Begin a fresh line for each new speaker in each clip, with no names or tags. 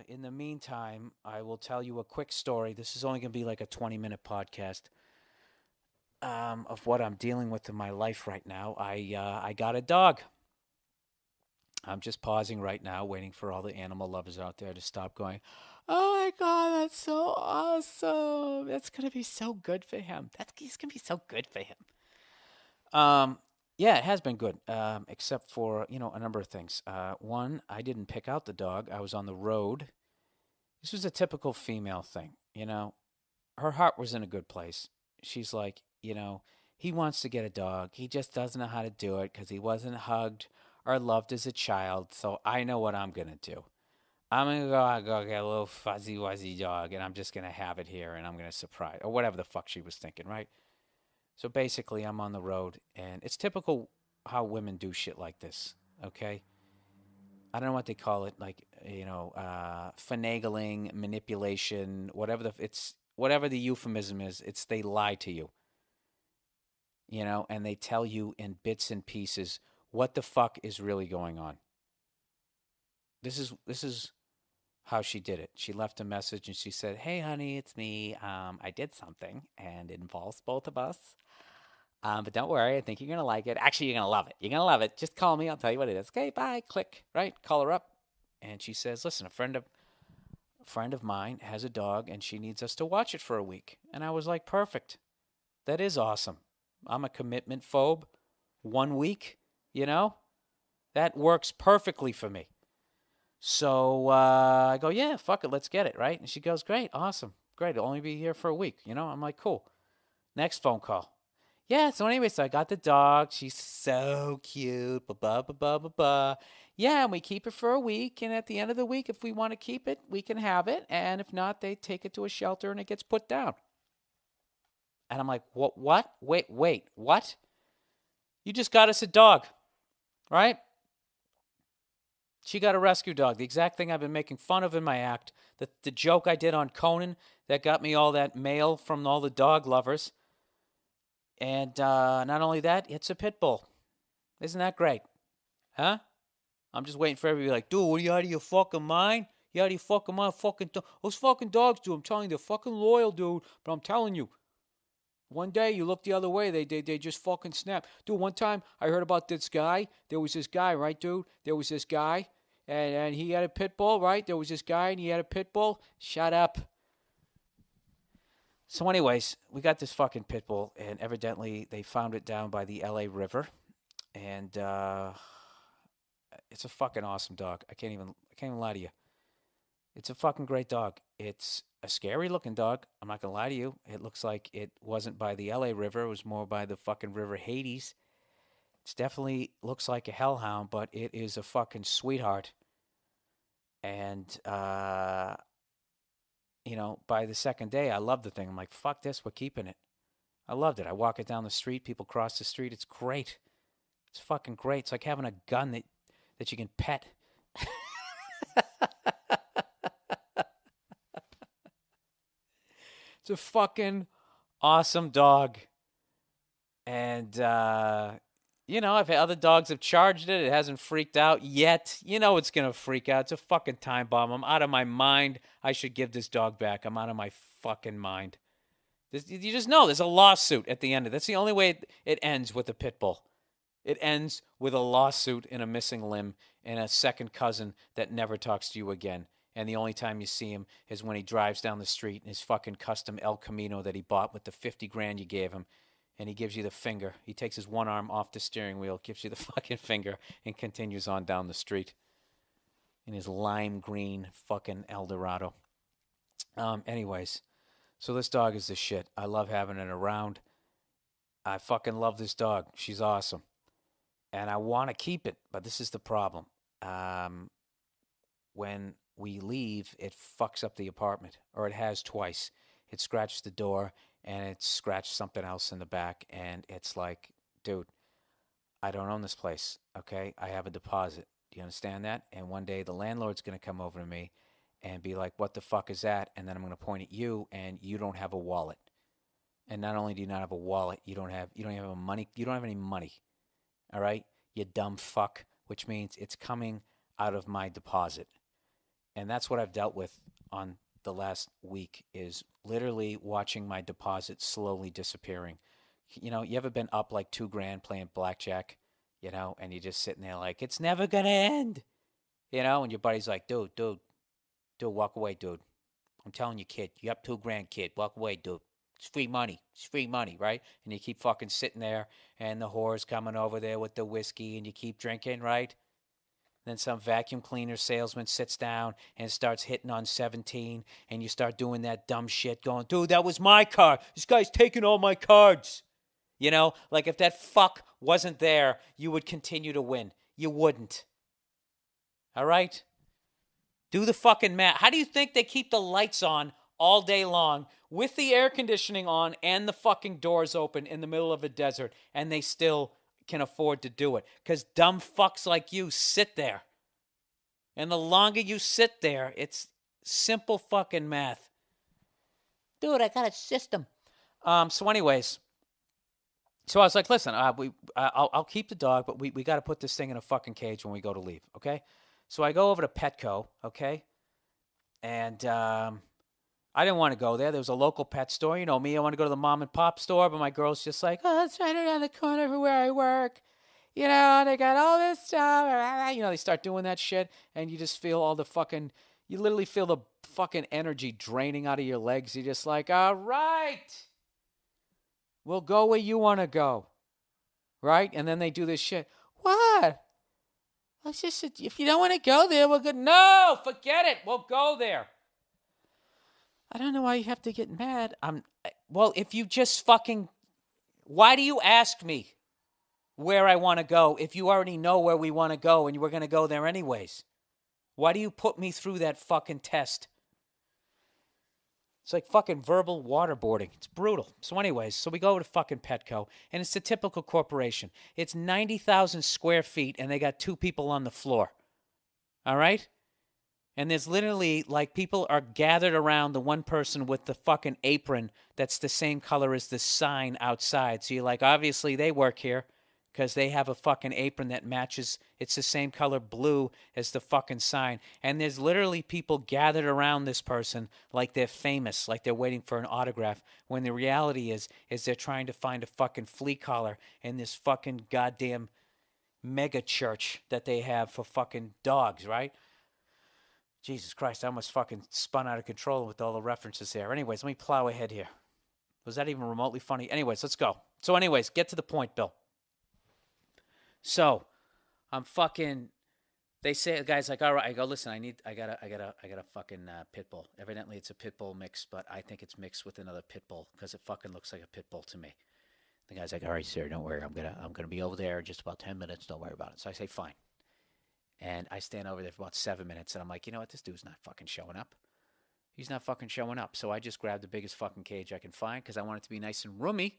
in the meantime, I will tell you a quick story. This is only going to be like a 20-minute podcast of what I'm dealing with in my life right now. I got a dog. I'm just pausing right now, waiting for all the animal lovers out there to stop going, "Oh my God, that's so awesome. That's going to be so good for him. He's going to be so good for him." Um, yeah, it has been good, except for, a number of things. One, I didn't pick out the dog. I was on the road. This was a typical female thing, Her heart was in a good place. She's like, he wants to get a dog. He just doesn't know how to do it because he wasn't hugged or loved as a child. So I know what I'm going to do. I'm going to go get a little fuzzy wuzzy dog and I'm just going to have it here and I'm going to surprise, or whatever the fuck she was thinking, right? So basically, I'm on the road, and it's typical how women do shit like this. Okay, I don't know what they call it, like finagling, manipulation, whatever the euphemism is. It's they lie to you, and they tell you in bits and pieces what the fuck is really going on. This is how she did it. She left a message and she said, "Hey, honey, it's me. I did something, and it involves both of us. But don't worry, I think you're gonna like it. Actually, you're gonna love it. You're gonna love it. Just call me. I'll tell you what it is. Okay, bye. Click. Right? Call her up, and she says, "Listen, a friend of mine has a dog, and she needs us to watch it for a week." And I was like, "Perfect. That is awesome. I'm a commitment phobe. 1 week, you know, that works perfectly for me." So I go, "Yeah, fuck it, let's get it." Right? And she goes, "Great, awesome, great. It'll only be here for a week." I'm like, "Cool." Next phone call. Yeah, so anyway, so I got the dog. She's so cute. Blah, blah, blah, blah, blah, blah. Yeah, and we keep it for a week. And at the end of the week, if we want to keep it, we can have it. And if not, they take it to a shelter and it gets put down. And I'm like, what? What? Wait, what? You just got us a dog, right? She got a rescue dog. The exact thing I've been making fun of in my act. The joke I did on Conan that got me all that mail from all the dog lovers. And not only that, it's a pit bull. Isn't that great? Huh? I'm just waiting for everybody to be like, "Dude, what are you out of your fucking mind? You out of your fucking mind? Those fucking dogs, dude. I'm telling you, they're fucking loyal, dude. But I'm telling you, one day you look the other way, they just fucking snap. Dude, one time I heard about this guy. There was this guy, right, dude? There was this guy, and he had a pit bull, right? There was this guy, and he had a pit bull. Shut up." So, anyways, we got this fucking pit bull, and evidently they found it down by the L.A. River, and it's a fucking awesome dog. I can't even lie to you. It's a fucking great dog. It's a scary looking dog. I'm not gonna lie to you. It looks like it wasn't by the L.A. River. It was more by the fucking River Hades. It definitely looks like a hellhound, but it is a fucking sweetheart. And by the second day, I loved the thing. I'm like, fuck this, we're keeping it. I loved it. I walk it down the street. People cross the street. It's great. It's fucking great. It's like having a gun that you can pet. It's a fucking awesome dog. And, I've had other dogs have charged it. It hasn't freaked out yet. It's going to freak out. It's a fucking time bomb. I'm out of my mind. I should give this dog back. I'm out of my fucking mind. You just know there's a lawsuit at the end of it. That's the only way it ends with a pit bull. It ends with a lawsuit and a missing limb and a second cousin that never talks to you again. And the only time you see him is when he drives down the street in his fucking custom El Camino that he bought with the 50 grand you gave him. And he gives you the finger. He takes his one arm off the steering wheel, gives you the fucking finger, and continues on down the street in his lime green fucking Eldorado. Anyways, so this dog is the shit. I love having it around. I fucking love this dog. She's awesome. And I want to keep it, but this is the problem. When we leave, it fucks up the apartment, or it has twice. It scratched the door, and it scratched something else in the back, and it's like, dude, I don't own this place, okay? I have a deposit. Do you understand that? And one day the landlord's going to come over to me and be like, "What the fuck is that?" And then I'm going to point at you, and you don't have a wallet. And not only do you not have a wallet, you don't have money. You don't have any money. All right, you dumb fuck. Which means it's coming out of my deposit. And that's what I've dealt with on the last week is literally watching my deposit slowly disappearing. You ever been up like 2 grand playing blackjack, and you're just sitting there like, it's never gonna end, and your buddy's like, dude, walk away, dude. I'm telling you, kid, you up 2 grand, kid, walk away, dude. It's free money, right? And you keep fucking sitting there, and the whore's coming over there with the whiskey, and you keep drinking, right? Then some vacuum cleaner salesman sits down and starts hitting on 17, and you start doing that dumb shit, going, dude, that was my card. This guy's taking all my cards. Like if that fuck wasn't there, you would continue to win. You wouldn't. All right? Do the fucking math. How do you think they keep the lights on all day long with the air conditioning on and the fucking doors open in the middle of a desert, and they still can afford to do it? Because dumb fucks like you sit there. And the longer you sit there, it's simple fucking math. Dude, I got a system. So anyways, so I was like, listen, I'll keep the dog, but we got to put this thing in a fucking cage when we go to leave, okay? So I go over to Petco, okay? And I didn't want to go there. There was a local pet store. You know me, I want to go to the mom and pop store, but my girl's just like, oh, it's right around the corner from where I work. They got all this stuff. They start doing that shit, and you just feel you literally feel the fucking energy draining out of your legs. You're just like, all right, we'll go where you want to go, right? And then they do this shit. What? Let's just, if you don't want to go there, we'll go. No, forget it. We'll go there. I don't know why you have to get mad. Well, if you just why do you ask me where I want to go if you already know where we want to go and we're going to go there anyways? Why do you put me through that fucking test? It's like fucking verbal waterboarding. It's brutal. So anyways, so we go over to fucking Petco, and it's the typical corporation. It's 90,000 square feet, and they got 2 people on the floor. All right? And there's literally, like, people are gathered around the one person with the fucking apron that's the same color as the sign outside. So you're like, obviously they work here because they have a fucking apron that matches. It's the same color blue as the fucking sign. And there's literally people gathered around this person like they're famous, like they're waiting for an autograph, when the reality is they're trying to find a fucking flea collar in this fucking goddamn mega church that they have for fucking dogs, right? Jesus Christ, I almost fucking spun out of control with all the references here. Anyways, let me plow ahead here. Was that even remotely funny? Anyways, let's go. So anyways, get to the point, Bill. So, they say, the guy's like, all right. I go, listen, I got a fucking pit bull. Evidently it's a pit bull mix, but I think it's mixed with another pit bull because it fucking looks like a pit bull to me. The guy's like, all right, sir, don't worry. I'm gonna be over there in just about 10 minutes. Don't worry about it. So I say, fine. And I stand over there for about 7 minutes, and I'm like, you know what? This dude's not fucking showing up. He's not fucking showing up. So I just grabbed the biggest fucking cage I can find because I want it to be nice and roomy,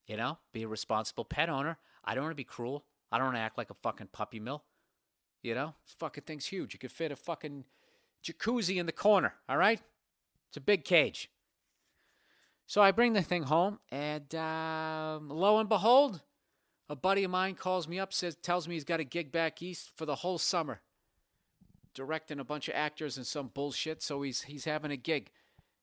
be a responsible pet owner. I don't want to be cruel. I don't want to act like a fucking puppy mill. This fucking thing's huge. You could fit a fucking jacuzzi in the corner, all right? It's a big cage. So I bring the thing home, and lo and behold, a buddy of mine calls me up, tells me he's got a gig back east for the whole summer, directing a bunch of actors and some bullshit. So he's having a gig.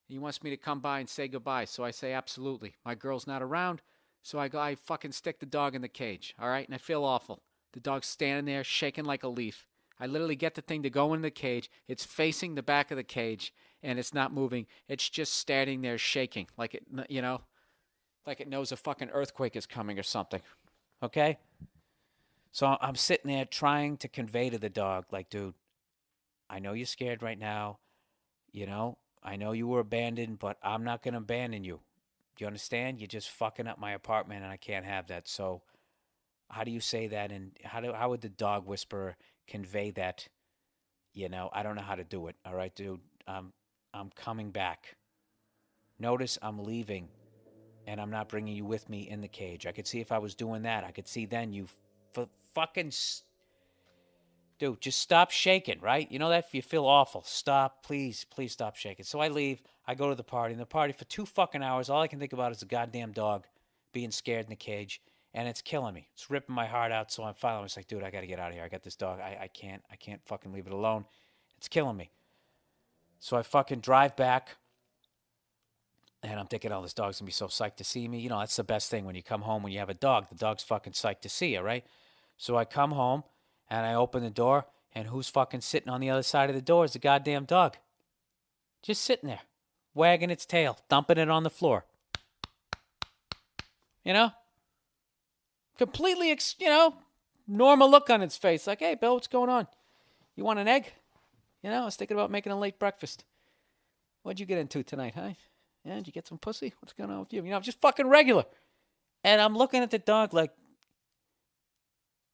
He wants me to come by and say goodbye. So I say absolutely. My girl's not around, so I fucking stick the dog in the cage, all right? And I feel awful. The dog's standing there shaking like a leaf. I literally get the thing to go in the cage. It's facing the back of the cage, and it's not moving. It's just standing there shaking like like it knows a fucking earthquake is coming or something. Okay? So I'm sitting there trying to convey to the dog, like, dude, I know you're scared right now. I know you were abandoned, but I'm not going to abandon you. Do you understand? You're just fucking up my apartment, and I can't have that. So how do you say that? And how would the dog whisperer convey that? I don't know how to do it. All right, dude, I'm coming back. Notice I'm leaving, and I'm not bringing you with me in the cage. I could see if I was doing that. I could see then you fucking... Dude, just stop shaking, right? You know that? If you feel awful, stop. Please stop shaking. So I leave. I go to the party. And the party for 2 fucking hours, all I can think about is the goddamn dog being scared in the cage. And it's killing me. It's ripping my heart out. So I'm finally like, dude, I got to get out of here. I got this dog. I can't fucking leave it alone. It's killing me. So I fucking drive back, and I'm thinking, oh, this dog's gonna be so psyched to see me. You know, that's the best thing when you come home when you have a dog. The dog's fucking psyched to see you, right? So I come home and I open the door, and who's fucking sitting on the other side of the door is the goddamn dog. Just sitting there, wagging its tail, thumping it on the floor. You know? Completely, normal look on its face. Like, hey, Bill, what's going on? You want an egg? You know, I was thinking about making a late breakfast. What'd you get into tonight, huh? Yeah, did you get some pussy? What's going on with you? You know, just fucking regular. And I'm looking at the dog like,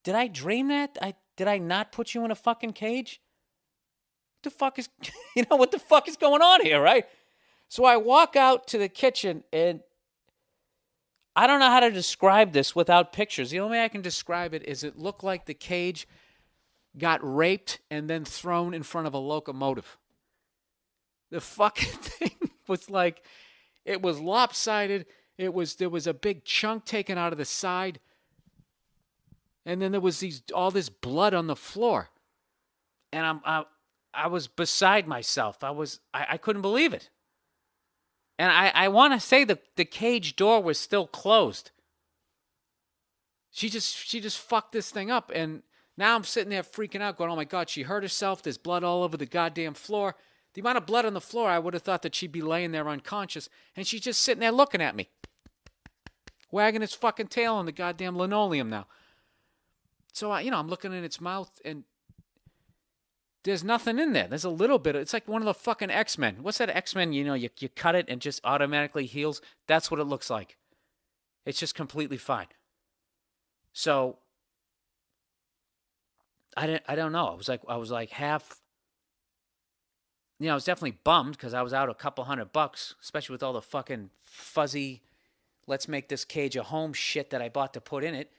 did I dream that? Did I not put you in a fucking cage? What the fuck is, what the fuck is going on here, right? So I walk out to the kitchen, and I don't know how to describe this without pictures. The only way I can describe it is it looked like the cage got raped and then thrown in front of a locomotive. The fucking thing was like, it was lopsided. There was a big chunk taken out of the side. And then there was all this blood on the floor. And I was beside myself. I couldn't believe it. And I want to say the cage door was still closed. She just fucked this thing up. And now I'm sitting there freaking out going, oh my God, she hurt herself. There's blood all over the goddamn floor. The amount of blood on the floor, I would have thought that she'd be laying there unconscious. And she's just sitting there looking at me. Wagging its fucking tail on the goddamn linoleum now. So, I'm looking in its mouth, and there's nothing in there. There's a little bit. It's like one of the fucking X-Men. What's that X-Men? You cut it and just automatically heals. That's what it looks like. It's just completely fine. So, I don't know. I was like half. I was definitely bummed because I was out a couple $100, especially with all the fucking fuzzy, let's make this cage a home shit that I bought to put in it.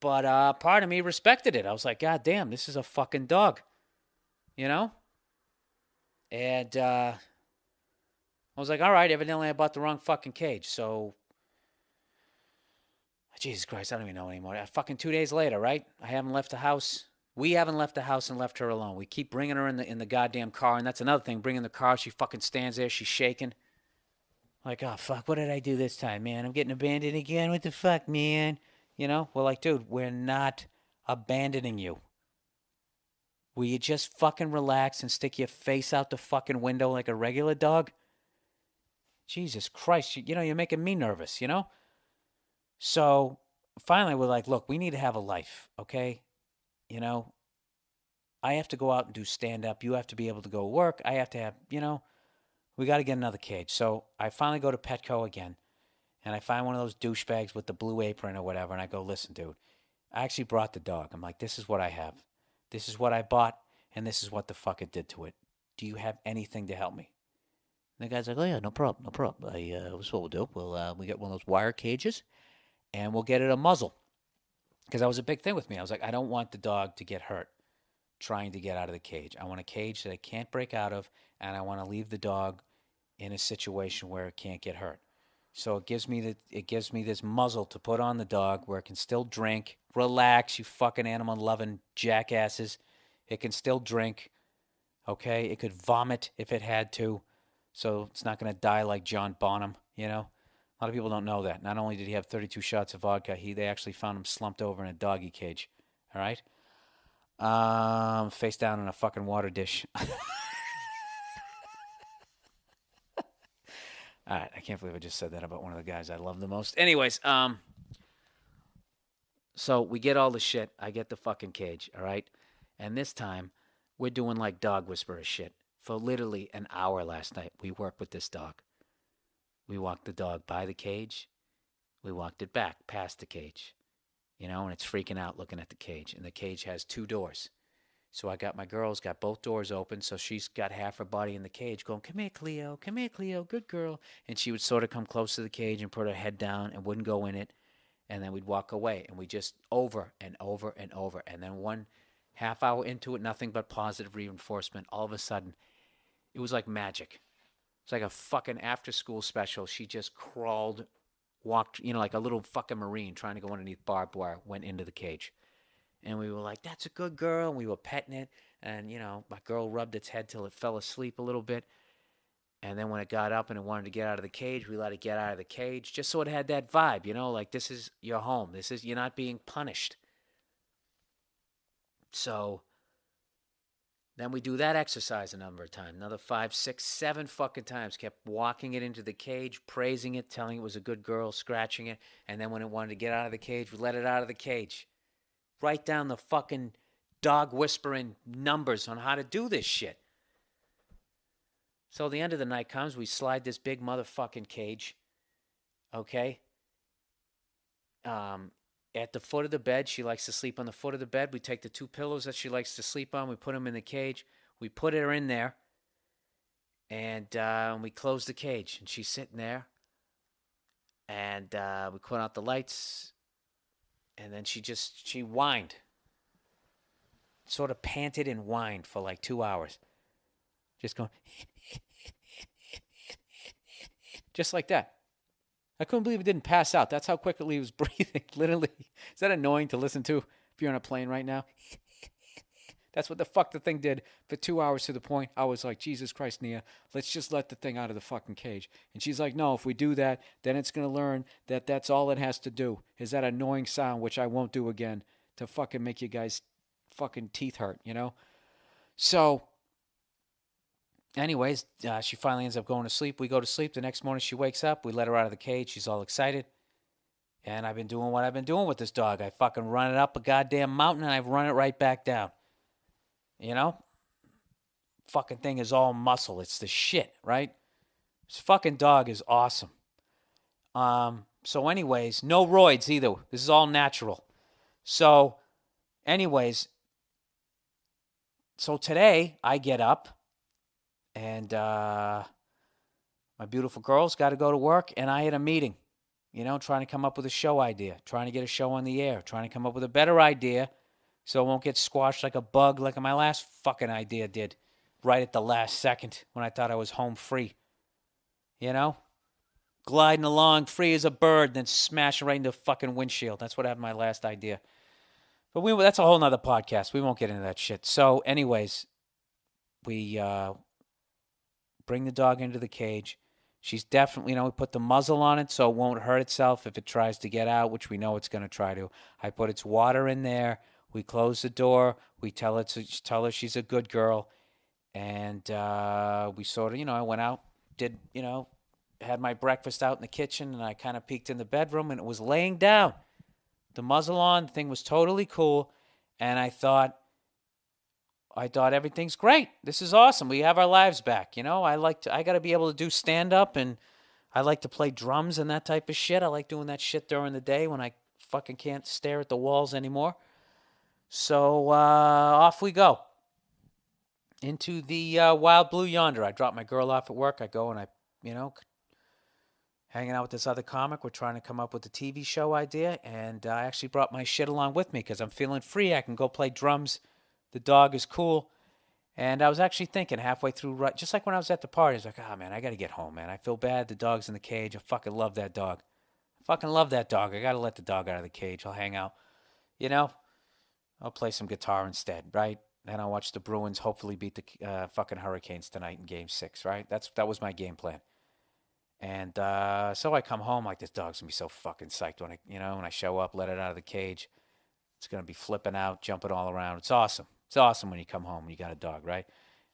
But part of me respected it. I was like, God damn, this is a fucking dog. And I was like, all right, evidently I bought the wrong fucking cage. So, Jesus Christ, I don't even know anymore. Fucking 2 days later, right? I haven't left the house. We haven't left the house and left her alone. We keep bringing her in the goddamn car. And that's another thing, bringing the car. She fucking stands there. She's shaking. Like, oh, fuck, what did I do this time, man? I'm getting abandoned again. What the fuck, man? We're like, dude, we're not abandoning you. Will you just fucking relax and stick your face out the fucking window like a regular dog? Jesus Christ, you're making me nervous, So finally we're like, look, we need to have a life, okay? I have to go out and do stand-up. You have to be able to go work. I have to have, we got to get another cage. So I finally go to Petco again. And I find one of those douchebags with the blue apron or whatever, and I go, listen, dude, I actually brought the dog. I'm like, this is what I have. This is what I bought, and this is what the fuck it did to it. Do you have anything to help me? And the guy's like, oh, yeah, no problem. This is what we'll do. We get one of those wire cages, and we'll get it a muzzle. Because that was a big thing with me. I was like, I don't want the dog to get hurt trying to get out of the cage. I want a cage that it can't break out of, and I want to leave the dog in a situation where it can't get hurt. So it gives me this muzzle to put on the dog where it can still drink. Relax, you fucking animal-loving jackasses. It can still drink, okay? It could vomit if it had to, so it's not going to die like John Bonham, A lot of people don't know that. Not only did he have 32 shots of vodka, they actually found him slumped over in a doggy cage, all right? Face down in a fucking water dish. All right, I can't believe I just said that about one of the guys I love the most. Anyways, so we get all the shit. I get the fucking cage, all right? And this time, we're doing like dog whisperer shit. For literally an hour last night, we worked with this dog. We walked the dog by the cage. We walked it back past the cage. And it's freaking out looking at the cage. And the cage has 2 doors. So I got my girls, got both doors open, so she's got half her body in the cage going, come here, Cleo, good girl. And she would sort of come close to the cage and put her head down and wouldn't go in it. And then we'd walk away, and we just over and over and over. And then 1 half hour into it, nothing but positive reinforcement. All of a sudden, it was like magic. It's like a fucking after-school special. She just crawled, walked, like a little fucking Marine trying to go underneath barbed wire, went into the cage. And we were like, that's a good girl. And we were petting it. And, my girl rubbed its head till it fell asleep a little bit. And then when it got up and it wanted to get out of the cage, we let it get out of the cage just so it had that vibe, like this is your home. You're not being punished. So then we do that exercise a number of times, another 5, 6, 7 fucking times. Kept walking it into the cage, praising it, telling it was a good girl, scratching it. And then when it wanted to get out of the cage, we let it out of the cage. Write down the fucking dog whispering numbers on how to do this shit. So the end of the night comes, we slide this big motherfucking cage, okay? At the foot of the bed, she likes to sleep on the foot of the bed. We take the 2 pillows that she likes to sleep on, we put them in the cage. We put her in there, and we close the cage. And she's sitting there, and we put out the lights, and then she whined. Sort of panted and whined for like 2 hours. Just going, just like that. I couldn't believe it didn't pass out. That's how quickly he was breathing, literally. Is that annoying to listen to if you're on a plane right now? That's what the fuck the thing did for 2 hours, to the point I was like, Jesus Christ, Nia, let's just let the thing out of the fucking cage. And she's like, no, if we do that, then it's going to learn that that's all it has to do, is that annoying sound, which I won't do again, to fucking make you guys fucking teeth hurt, So anyways, she finally ends up going to sleep. We go to sleep. The next morning she wakes up. We let her out of the cage. She's all excited. And I've been doing what I've been doing with this dog. I fucking run it up a goddamn mountain, and I've run it right back down. Fucking thing is all muscle. It's the shit, right? This fucking dog is awesome. So anyways, no roids either. This is all natural. So anyways, so today I get up, and my beautiful girl's got to go to work, and I had a meeting, trying to come up with a show idea, trying to get a show on the air, trying to come up with a better idea so it won't get squashed like a bug like my last fucking idea did right at the last second when I thought I was home free. Gliding along free as a bird, then smashing right into the fucking windshield. That's what happened to my last idea. But that's a whole nother podcast. We won't get into that shit. So anyways, we bring the dog into the cage. She's definitely, we put the muzzle on it so it won't hurt itself if it tries to get out, which we know it's going to try to. I put its water in there. We close the door. We tell her she's a good girl. And we sort of, I went out, did, had my breakfast out in the kitchen, and I kind of peeked in the bedroom, and it was laying down. The muzzle on, the thing was totally cool. And I thought everything's great. This is awesome. We have our lives back. I got to be able to do stand-up, and I like to play drums and that type of shit. I like doing that shit during the day when I fucking can't stare at the walls anymore. So off we go into the wild blue yonder. I drop my girl off at work. I go and I, hanging out with this other comic. We're trying to come up with a TV show idea, and I actually brought my shit along with me because I'm feeling free. I can go play drums. The dog is cool. And I was actually thinking halfway through, just like when I was at the party, I was like, oh, man, I got to get home, man. I feel bad. The dog's in the cage. I fucking love that dog. I got to let the dog out of the cage. I'll hang out. I'll play some guitar instead, right? Then I'll watch the Bruins hopefully beat the fucking Hurricanes tonight in Game 6, right? That was my game plan. And so I come home like, this dog's going to be so fucking psyched when I show up, let it out of the cage. It's going to be flipping out, jumping all around. It's awesome. It's awesome when you come home and you got a dog, right?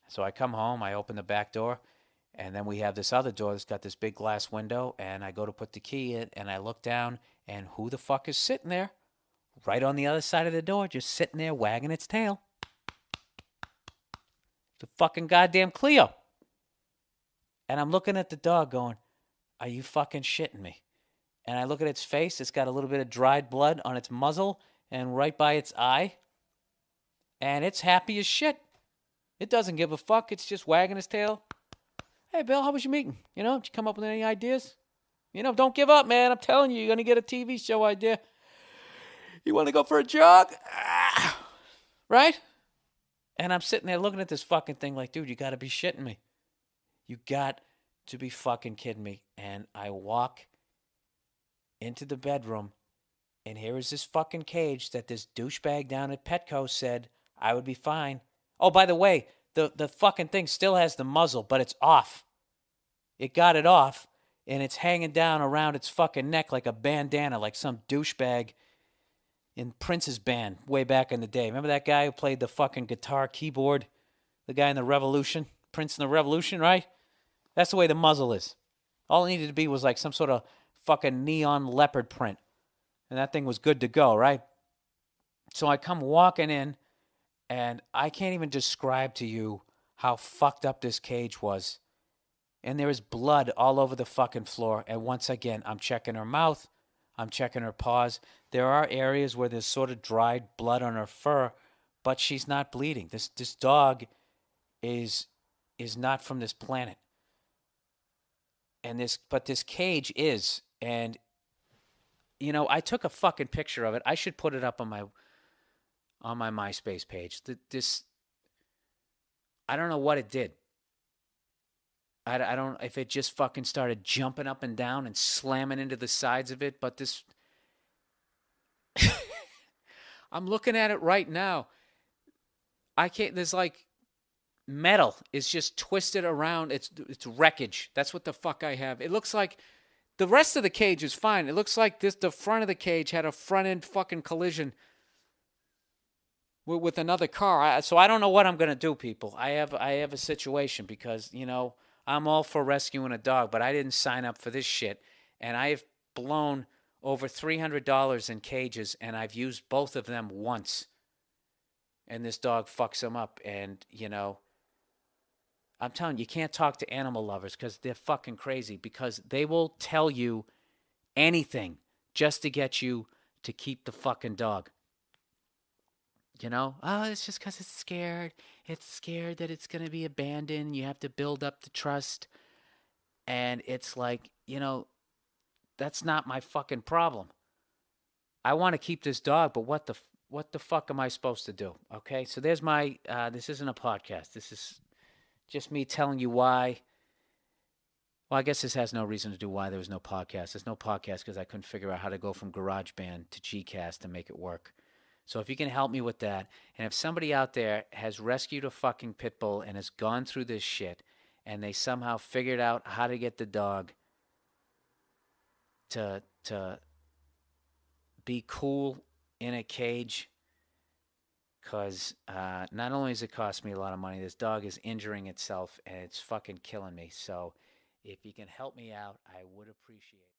So I come home, I open the back door, and then we have this other door that's got this big glass window, and I go to put the key in, and I look down, and who the fuck is sitting there? Right on the other side of the door, just sitting there wagging its tail. The fucking goddamn Cleo. And I'm looking at the dog going, are you fucking shitting me? And I look at its face. It's got a little bit of dried blood on its muzzle and right by its eye. And it's happy as shit. It doesn't give a fuck. It's just wagging its tail. Hey, Bill, how was your meeting? Did you come up with any ideas? Don't give up, man. I'm telling you, you're going to get a TV show idea. You want to go for a jog? Right? And I'm sitting there looking at this fucking thing like, dude, you got to be shitting me. You got to be fucking kidding me. And I walk into the bedroom, and here is this fucking cage that this douchebag down at Petco said I would be fine. Oh, by the way, the fucking thing still has the muzzle, but it's off. It got it off, and it's hanging down around its fucking neck like a bandana, like some douchebag in Prince's band way back in the day. Remember that guy who played the fucking guitar keyboard? The guy in the Revolution? Prince in the Revolution, right? That's the way the muzzle is. All it needed to be was like some sort of fucking neon leopard print. And that thing was good to go, right? So I come walking in, and I can't even describe to you how fucked up this cage was. And there is blood all over the fucking floor. And once again, I'm checking her mouth. I'm checking her paws. There are areas where there's sort of dried blood on her fur, but she's not bleeding. This dog is not from this planet. And this cage is. And you know, I took a fucking picture of it. I should put it up on my MySpace page. This I don't know what it did. I don't if it just fucking started jumping up and down and slamming into the sides of it, but this I'm looking at it right now. I can't there's like metal is just twisted around. It's wreckage. That's what the fuck I have. It looks like the rest of the cage is fine. It looks like the front of the cage had a front end fucking collision with another car. So I don't know what I'm gonna do, people. I have a situation because I'm all for rescuing a dog, but I didn't sign up for this shit, and I have blown over $300 in cages, and I've used both of them once, and this dog fucks them up, and I'm telling you, you can't talk to animal lovers because they're fucking crazy because they will tell you anything just to get you to keep the fucking dog. Oh, it's just because it's scared. It's scared that it's going to be abandoned. You have to build up the trust. And it's like, that's not my fucking problem. I want to keep this dog, but what the fuck am I supposed to do? Okay, so there's my, this isn't a podcast. This is just me telling you why. Well, I guess this has no reason to do why there was no podcast. There's no podcast because I couldn't figure out how to go from GarageBand to Gcast to make it work. So if you can help me with that, and if somebody out there has rescued a fucking pit bull and has gone through this shit, and they somehow figured out how to get the dog to be cool in a cage, because not only does it cost me a lot of money, this dog is injuring itself and it's fucking killing me. So if you can help me out, I would appreciate it.